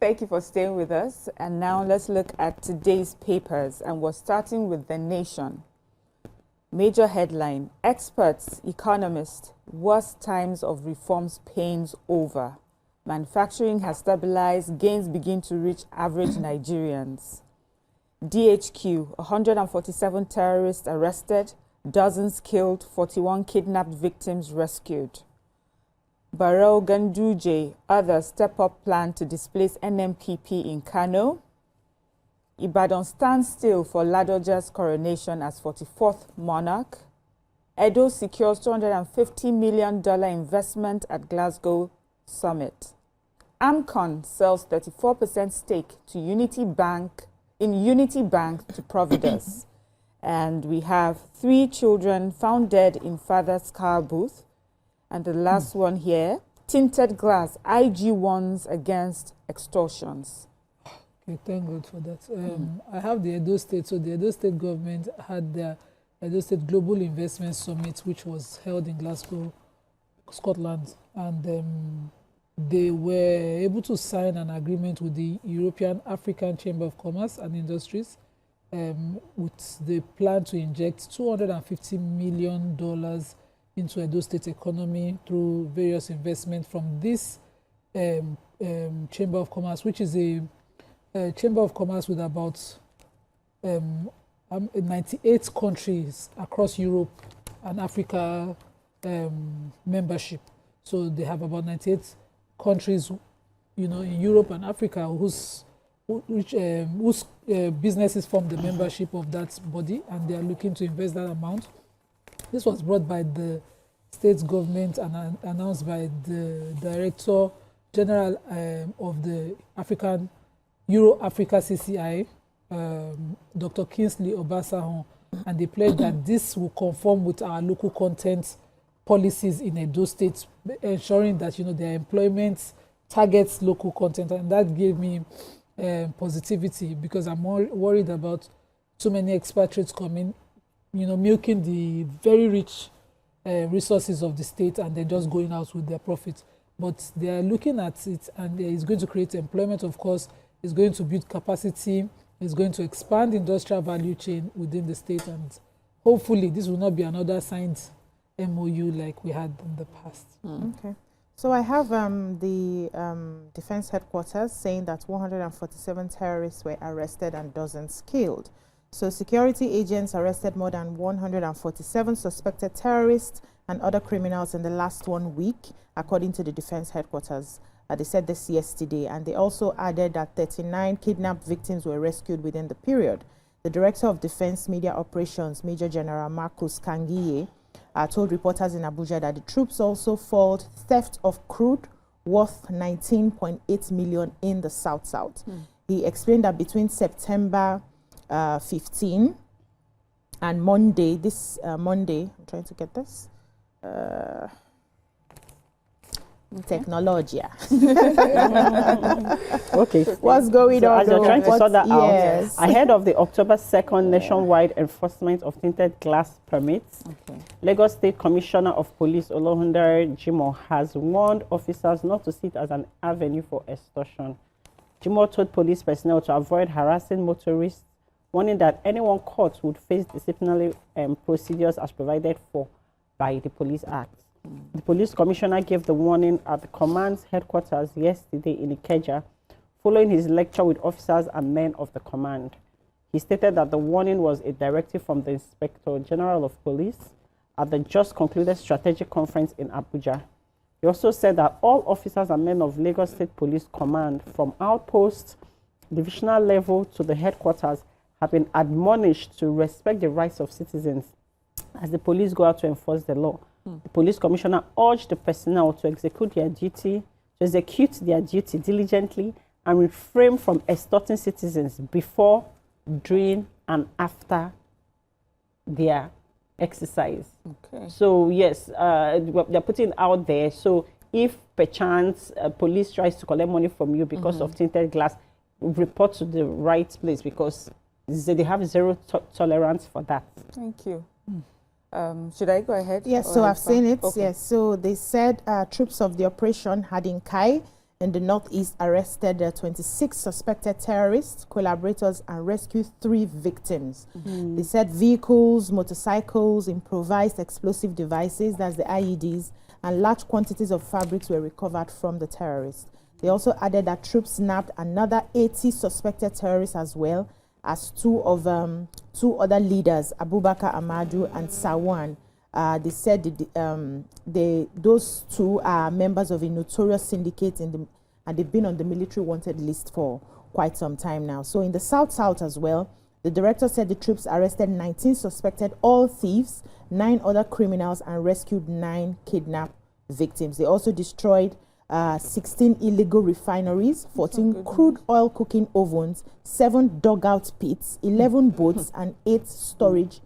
Thank you for staying with us. And now let's look at today's papers. And we're starting with The Nation. Major headline, experts, economists, worst times of reforms pains over. Manufacturing has stabilized, gains begin to reach average Nigerians. DHQ, 147 terrorists arrested, dozens killed, 41 kidnapped victims rescued. Barrow Ganduje, others step up plan to displace NMPP in Kano. Ibadan stands still for Ladoja's coronation as 44th monarch. Edo secures $250 million investment at Glasgow summit. Amcon sells 34% stake to Unity Bank to Providus. And we have 3 children found dead in father's car booth. And the last one here, tinted glass, IG warns against extortions. Okay, thank God for that. I have the Edo State. So the Edo State government had their Edo State Global Investment Summit, which was held in Glasgow, Scotland. And they were able to sign an agreement with the European African Chamber of Commerce and Industries with the plan to inject $250 million into Edo State economy through various investments from this Chamber of Commerce, which is a Chamber of Commerce with about 98 countries across Europe and Africa membership. So they have about 98 countries, in Europe and Africa whose businesses form the membership of that body, and they are looking to invest that amount. This was brought by the state government and announced by the Director General of the Euro-Africa CCI, Dr. Kingsley Obasahon, and they pledged that this will conform with our local content policies in Edo State, ensuring that their employment targets local content, and that gave me positivity, because I'm more worried about so many expatriates coming, milking the very rich resources of the state and then just going out with their profits. But they are looking at it, and it's going to create employment, of course. It's going to build capacity. It's going to expand industrial value chain within the state, and hopefully this will not be another signed MOU like we had in the past. Okay. So I have the defense headquarters saying that 147 terrorists were arrested and dozens killed. So security agents arrested more than 147 suspected terrorists and other criminals in the last 1 week, according to the defense headquarters. They said this yesterday, and they also added that 39 kidnapped victims were rescued within the period. The Director of Defense Media Operations, Major General Marcus Kangiye, told reporters in Abuja that the troops also foiled theft of crude worth 19.8 million in the South-South. He explained that between September 15 and Monday, I'm trying to get this, technology. Okay. What's going on? As you're trying to sort that yes. out, ahead of the October 2nd nationwide enforcement of tinted glass permits, Lagos State Commissioner of Police Olohundare Jimoh has warned officers not to see it as an avenue for extortion. Jimoh told police personnel to avoid harassing motorists, warning that anyone caught would face disciplinary procedures as provided for by the Police Act. The police commissioner gave the warning at the command's headquarters yesterday in Ikeja, following his lecture with officers and men of the command. He stated that the warning was a directive from the Inspector General of Police at the just concluded strategic conference in Abuja. He also said that all officers and men of Lagos State Police Command, from outpost, divisional level to the headquarters, have been admonished to respect the rights of citizens as the police go out to enforce the law. The police commissioner urged the personnel to execute their duty diligently and refrain from extorting citizens before, during, and after their exercise. Okay. So yes, they're putting out there. So if perchance police tries to collect money from you because of tinted glass, report to the right place, because they have zero tolerance for that. Thank you. Should I go ahead? Yes, so I've seen it. Okay. Yes, so they said troops of the operation had in Kai in the northeast arrested 26 suspected terrorists, collaborators, and rescued 3 victims. They said vehicles, motorcycles, improvised explosive devices, that's the IEDs, and large quantities of fabrics were recovered from the terrorists. They also added that troops nabbed another 80 suspected terrorists as well as 2 other leaders, Abubakar Amadu and Sawan. They said those 2 are members of a notorious syndicate and they've been on the military wanted list for quite some time now. So in the South as well, the director said the troops arrested 19 suspected, all thieves, 9 other criminals, and rescued 9 kidnapped victims. They also destroyed 16 illegal refineries, 14 crude oil cooking ovens, 7 dugout pits, 11 boats, and 8 storage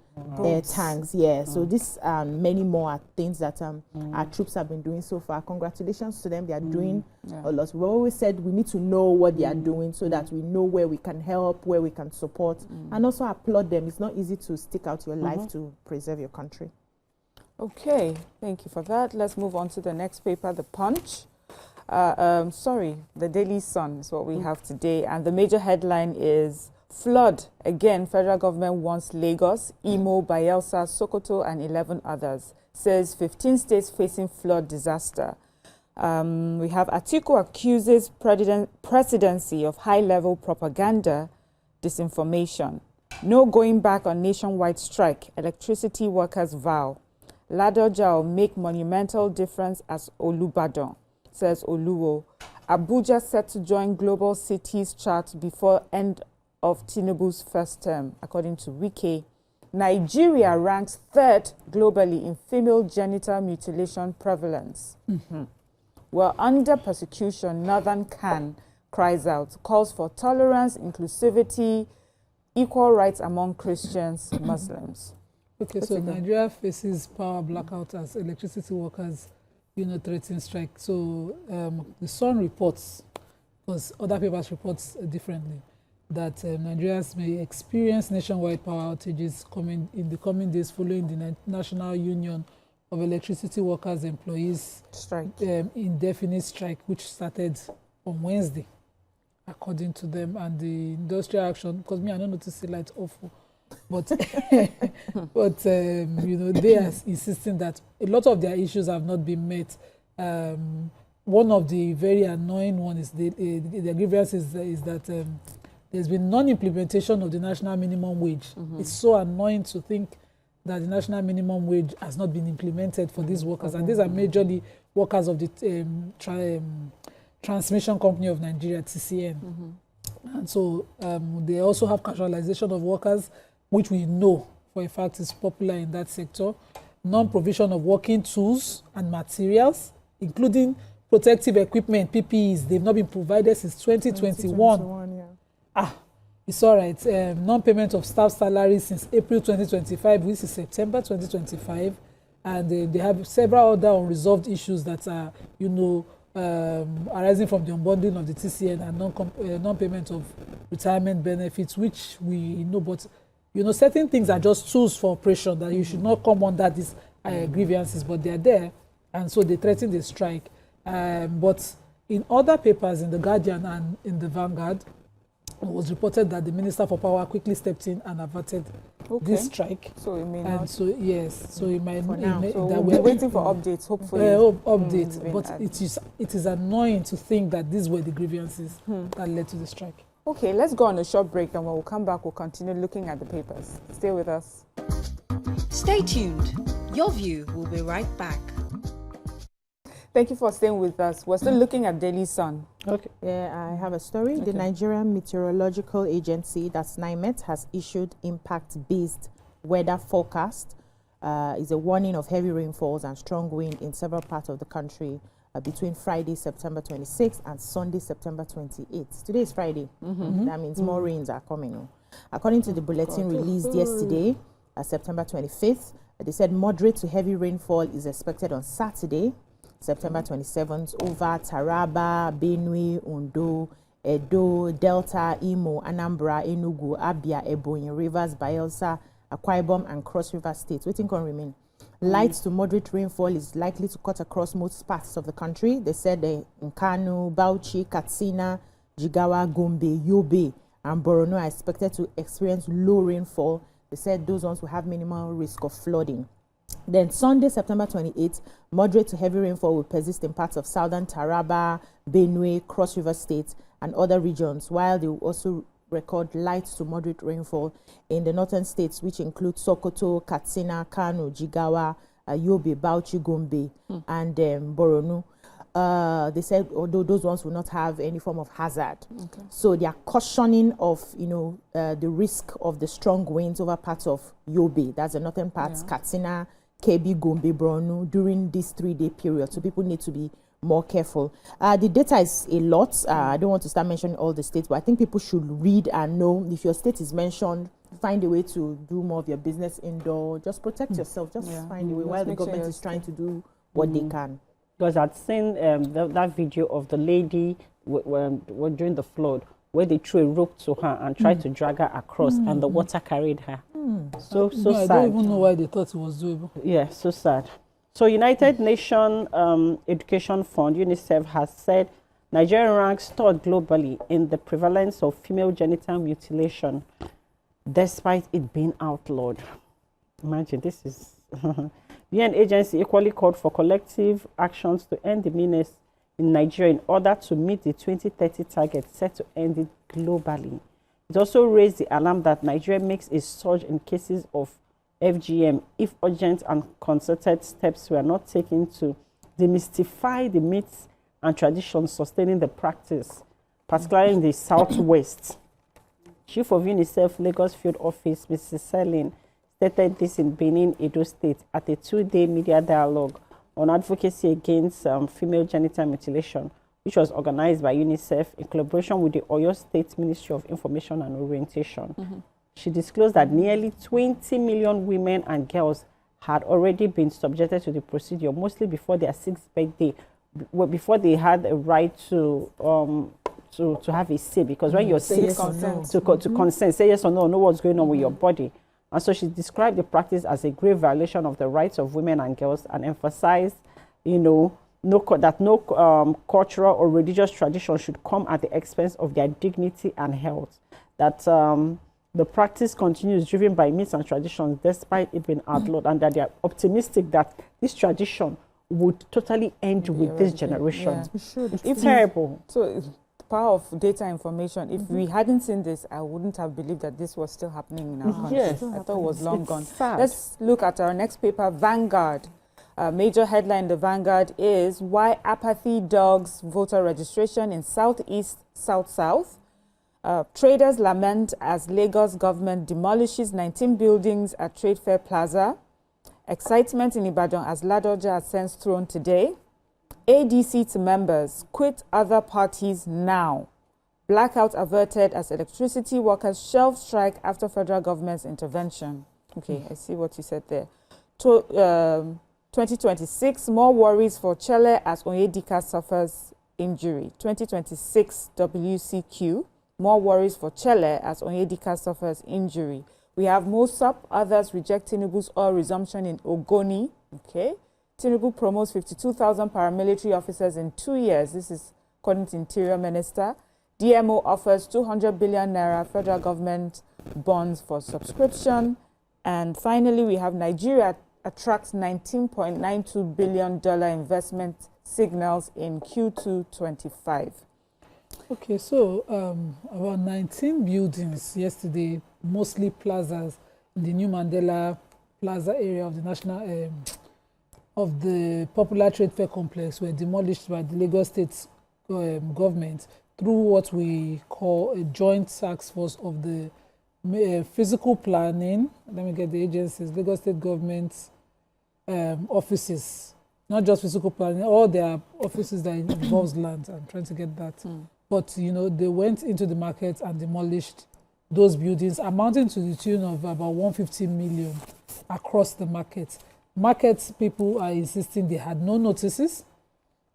tanks. Yeah, so this many more are things that our troops have been doing so far. Congratulations to them. They are doing a lot. We always said we need to know what they are doing so that we know where we can help, where we can support, and also applaud them. It's not easy to stick out your life to preserve your country. Okay, thank you for that. Let's move on to the next paper, The Punch. The Daily Sun is what we have today, and the major headline is flood. Again, federal government wants Lagos, Imo, Bayelsa, Sokoto, and 11 others. Says 15 states facing flood disaster. We have Atiku accuses presidency of high-level propaganda, disinformation. No going back on nationwide strike, electricity workers vow. Ladoja will make monumental difference as Olubadan, says Oluwo. Abuja set to join global cities chart before end of Tinubu's first term, according to Wiki. Nigeria ranks 3rd globally in female genital mutilation prevalence. We're under persecution, Northern Khan cries out, calls for tolerance, inclusivity, equal rights among Christians, Muslims. Okay, so Nigeria faces power blackout as electricity workers threaten strike. So the Sun reports, because other papers reports differently, that Nigerians may experience nationwide power outages in the coming days following the National Union of Electricity Workers Employees strike, indefinite strike, which started on Wednesday, according to them, and the industrial action. Because me, I don't notice the light awful, but they are insisting that a lot of their issues have not been met. One of the very annoying ones is the grievance is that there's been non-implementation of the national minimum wage. It's so annoying to think that the national minimum wage has not been implemented for these workers, and these are majorly workers of the Transmission Company of Nigeria, TCN. And so they also have casualization of workers, which we know for a fact is popular in that sector. Non-provision of working tools and materials, including protective equipment, PPEs. They've not been provided since 2021. It's all right. Non-payment of staff salaries since April 2025, which is September 2025. And they have several other unresolved issues that are, arising from the unbundling of the TCN and non-payment of retirement benefits, which we know. But, certain things are just tools for operation that you should not come under these grievances, but they are there. And so they threaten the strike. But in other papers, in The Guardian and in The Vanguard, it was reported that the Minister for Power quickly stepped in and averted this strike. So it may and not. So yes, so it might. For it now. may, So that we're waiting for updates. Hopefully, updates. But it is annoying to think that these were the grievances that led to the strike. Okay, let's go on a short break, and when we come back, we'll continue looking at the papers. Stay with us. Stay tuned. Your View will be right back. Thank you for staying with us. We're still looking at Daily Sun. Okay. Yeah, I have a story. Okay. The Nigerian Meteorological Agency, that's NIMET, has issued impact-based weather forecast. It's a warning of heavy rainfalls and strong wind in several parts of the country between Friday, September 26th and Sunday, September 28th. Today is Friday. That means more rains are coming. According to the bulletin released yesterday, September 25th, they said moderate to heavy rainfall is expected on Saturday, September 27th, over Taraba, Benue, Ondo, Edo, Delta, Imo, Anambra, Enugu, Abia, Ebonyi, Rivers, Bayelsa, Akwa Ibom, and Cross River States. Waiting can remain. Light to moderate rainfall is likely to cut across most parts of the country. They said in Kano, Bauchi, Katsina, Jigawa, Gombe, Yobe, and Borno are expected to experience low rainfall. They said those ones will have minimal risk of flooding. Then Sunday, September 28th, moderate to heavy rainfall will persist in parts of southern Taraba, Benue, Cross River State, and other regions, while they will also record light to moderate rainfall in the northern states, which include Sokoto, Katsina, Kano, Jigawa, Yobe, Bauchi, Gombe, and Borno. They said although those ones will not have any form of hazard. Okay. So they are cautioning of, the risk of the strong winds over parts of Yobe, that's the northern parts, Katsina, Kebbi, Gombe, Borno, during this 3-day period. So people need to be more careful. The data is a lot. I don't want to start mentioning all the states, but I think people should read and know if your state is mentioned. Find a way to do more of your business indoor. Just protect yourself. Just find a way while the government is trying to do what they can. Because I'd seen that video of the lady during the flood, where they threw a rope to her and tried to drag her across, and the water carried her. So sad. I don't even know why they thought it was doable. Yeah, so sad. So United Nations Education Fund, UNICEF, has said Nigeria ranks third globally in the prevalence of female genital mutilation, despite it being outlawed. Imagine, this is... The UN agency equally called for collective actions to end the menace in Nigeria in order to meet the 2030 target set to end it globally. It also raised the alarm that Nigeria makes a surge in cases of FGM if urgent and concerted steps were not taken to demystify the myths and traditions sustaining the practice, particularly in the Southwest. Chief of UNICEF Lagos Field Office, Mrs. Selin, stated this in Benin, Edo State, at a 2-day media dialogue on advocacy against female genital mutilation, which was organized by UNICEF in collaboration with the Oyo State Ministry of Information and Orientation. She disclosed that nearly 20 million women and girls had already been subjected to the procedure, mostly before their 6th birthday, before they had a right to have a say. Because when you're 6, to consent, say yes or no, know what's going on with your body. And so she described the practice as a grave violation of the rights of women and girls, and emphasized, that no cultural or religious tradition should come at the expense of their dignity and health. That the practice continues driven by myths and traditions despite it being outlawed, and that they are optimistic that this tradition would totally end with this generation. It's terrible. So the power of data information, if we hadn't seen this, I wouldn't have believed that this was still happening in our country. Yes. I thought it was long gone. Sad. Let's look at our next paper, Vanguard. Major headline in the Vanguard is why apathy dogs voter registration in Southeast, South-South. Traders lament as Lagos government demolishes 19 buildings at Trade Fair Plaza. Excitement in Ibadan as Ladoja ascends throne today. ADC to members, quit other parties now. Blackout averted as electricity workers shelve strike after federal government's intervention. Okay, I see what you said there. 2026, more worries for Chelle as Onyedika suffers injury. 2026 WCQ, more worries for Chelle as Onyedika suffers injury. We have Mosop, others reject Tinubu's oil resumption in Ogoni. Okay. Tinubu promotes 52,000 paramilitary officers in 2 years. This is according to Interior Minister. DMO offers 200 billion naira federal government bonds for subscription. And finally, we have Nigeria attracts $19.92 billion investment signals in Q2 25. Okay, so about 19 buildings yesterday, mostly plazas in the New Mandela Plaza area of the national of the popular trade fair complex, were demolished by the Lagos State government through what we call a joint task force of the physical planning. Let me get the agencies, Lagos State government offices, not just physical planning, all their offices that involves land. I'm trying to get that. But, they went into the market and demolished those buildings, amounting to the tune of about 150 million across the market. Market people are insisting they had no notices.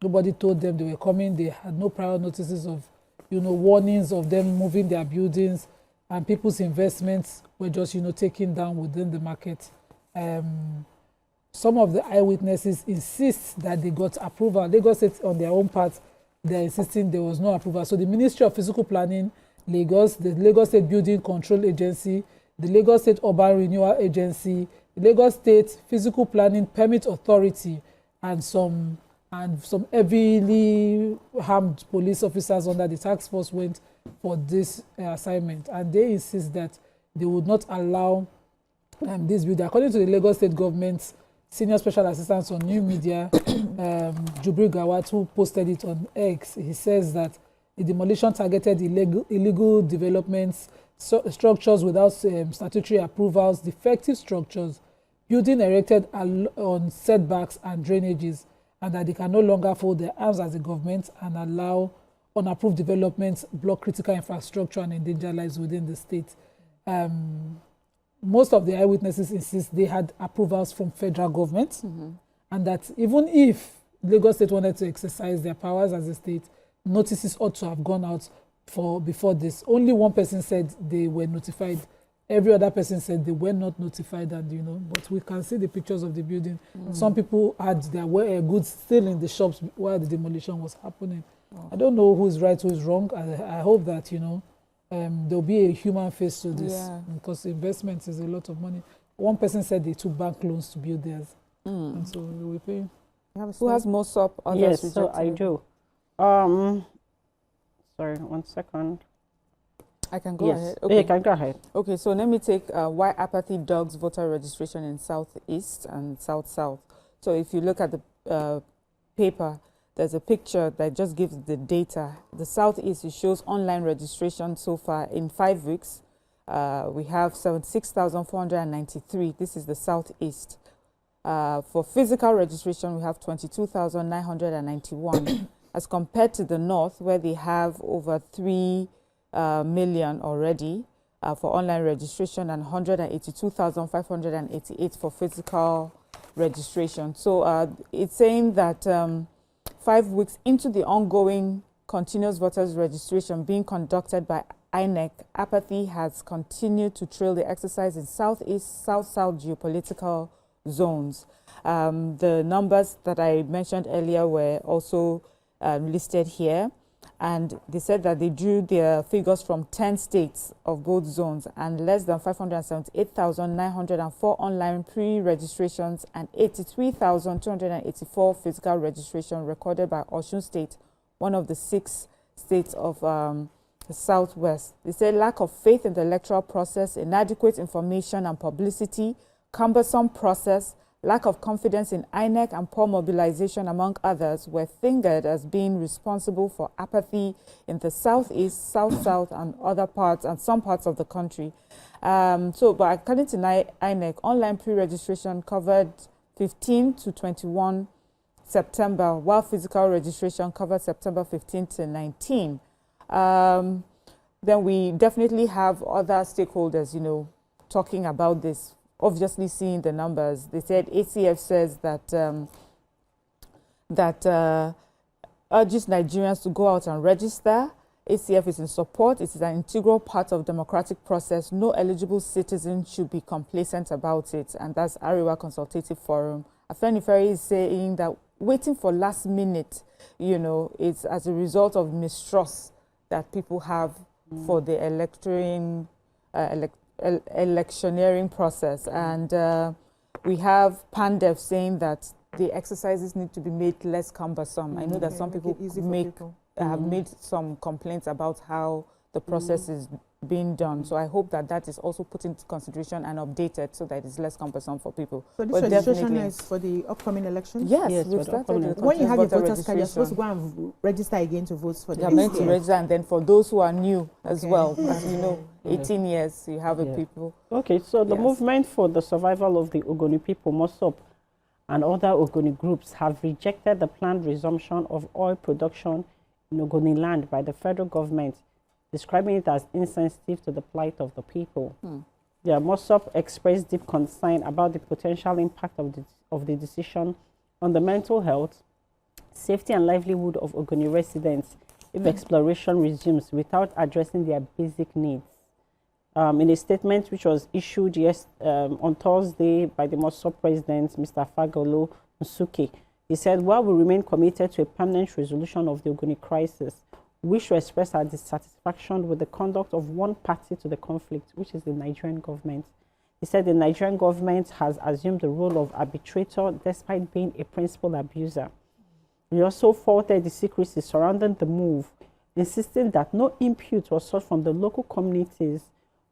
Nobody told them they were coming. They had no prior notices of, warnings of them moving their buildings, and people's investments were just, taken down within the market. some of the eyewitnesses insist that they got approval. Lagos State, on their own part, they're insisting there was no approval. So the Ministry of Physical Planning, Lagos, the Lagos State Building Control Agency, the Lagos State Urban Renewal Agency, the Lagos State Physical Planning Permit Authority, and some heavily armed police officers under the task force went for this assignment. And they insist that they would not allow this building. According to the Lagos State government's Senior Special Assistant on New Media, Jubril Gawat, who posted it on X, he says that the demolition targeted illegal developments, structures without statutory approvals, defective structures, building erected on setbacks and drainages, and that they can no longer fold their arms as a government and allow unapproved developments, block critical infrastructure, and endanger lives within the state. Most of the eyewitnesses insist they had approvals from federal government, and that even if Lagos State wanted to exercise their powers as a state, notices ought to have gone out before this. Only one person said they were notified. Every other person said they were not notified, and but we can see the pictures of the building. Some people had their goods still in the shops while the demolition was happening. I don't know who's right, who's wrong. I hope that there'll be a human face to this, because investment is a lot of money. One person said they took bank loans to build theirs, and so we will pay. Who has more SOP? Yes, so I do. Sorry, 1 second. I can go ahead. Okay. Yeah, you can go ahead. Okay, so let me take why apathy dogs voter registration in Southeast and South-South. So if you look at the paper, there's a picture that just gives the data. The Southeast, it shows online registration so far in 5 weeks. We have 76,493. This is the Southeast. For physical registration, we have 22,991. As compared to the North, where they have over 3 million already for online registration and 182,588 for physical registration. So it's saying that 5 weeks into the ongoing continuous voters registration being conducted by INEC, apathy has continued to trail the exercise in Southeast, South-South geopolitical zones. The numbers that I mentioned earlier were also listed here, and they said that they drew their figures from 10 states of both zones, and less than 578,904 online pre-registrations and 83,284 physical registration recorded by Osun State, one of the 6 states of the Southwest. They said lack of faith in the electoral process, inadequate information and publicity, cumbersome process, lack of confidence in INEC, and poor mobilization, among others, were fingered as being responsible for apathy in the Southeast, South-South, and other parts, and some parts of the country. But according to INEC, online pre-registration covered 15 to 21 September, while physical registration covered September 15 to 19. Then we definitely have other stakeholders, talking about this. Obviously seeing the numbers. They said ACF says that urges Nigerians to go out and register. ACF is in support. It is an integral part of democratic process. No eligible citizen should be complacent about it. And that's Arewa Consultative Forum. Afenifere is saying that waiting for last minute, it's as a result of mistrust that people have for the electioneering process. And we have PANDEF saying that the exercises need to be made less cumbersome. I know that some people have made some complaints about how the process is being done. So I hope that that is also put into consideration and updated so that it's less cumbersome for people. So this registration is for the upcoming elections? Yes, we've started. When you have your voters card, you're supposed to go and register again to vote for the next year. You're meant to register, and then for those who are new as well, as 18 years, you have a people. Okay, so the movement for the survival of the Ogoni people, MOSOP, and other Ogoni groups have rejected the planned resumption of oil production in Ogoni land by the federal government, describing it as insensitive to the plight of the people. The MOSOP expressed deep concern about the potential impact of the decision on the mental health, safety and livelihood of Ogoni residents if exploration resumes without addressing their basic needs. In a statement which was issued on Thursday by the MOSOP president, Mr. Fagolo Nsuke, he said, while we remain committed to a permanent resolution of the Ogoni crisis, we wish to express our dissatisfaction with the conduct of one party to the conflict, which is the Nigerian government. He said the Nigerian government has assumed the role of arbitrator despite being a principal abuser. He also faulted the secrecy surrounding the move, insisting that no input was sought from the local communities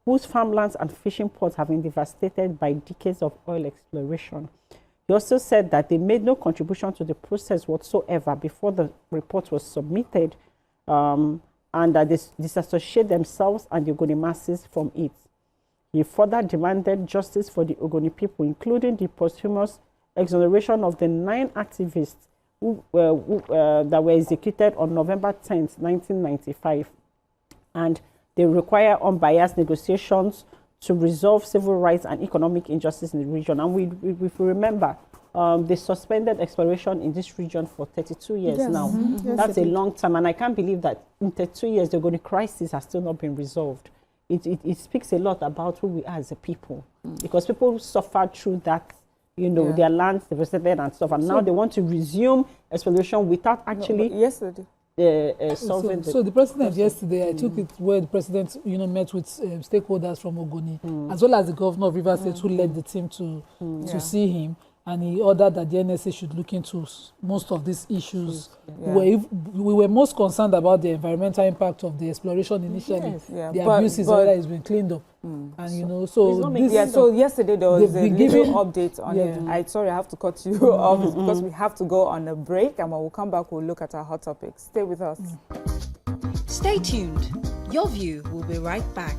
whose farmlands and fishing ports have been devastated by decades of oil exploration. He also said that they made no contribution to the process whatsoever before the report was submitted, and that they disassociate themselves and the Ogoni masses from it. He further demanded justice for the Ogoni people, including the posthumous exoneration of the 9 activists that were executed on November 10th, 1995. And they require unbiased negotiations to resolve civil rights and economic injustice in the region. And if we remember, they suspended exploration in this region for 32 years now. Yes, That's a long time. And I can't believe that in 32 years, the Ogoni crisis has still not been resolved. It speaks a lot about who we are as a people. Because people suffered through that, their lands devastated and stuff. And now they want to resume exploration without actually solving So the president yesterday, I took it where the president, met with stakeholders from Ogoni, as well as the governor of Rivers State, who led the team to see him, and he ordered that the NSA should look into most of these issues. We were most concerned about the environmental impact of the exploration initially. The abuses, whether it's been cleaned up, and so yesterday there was a little update on it. Sorry, I have to cut you off because we have to go on a break, and when we come back, we'll look at our hot topics. Stay with us. Stay tuned. Your View will be right back.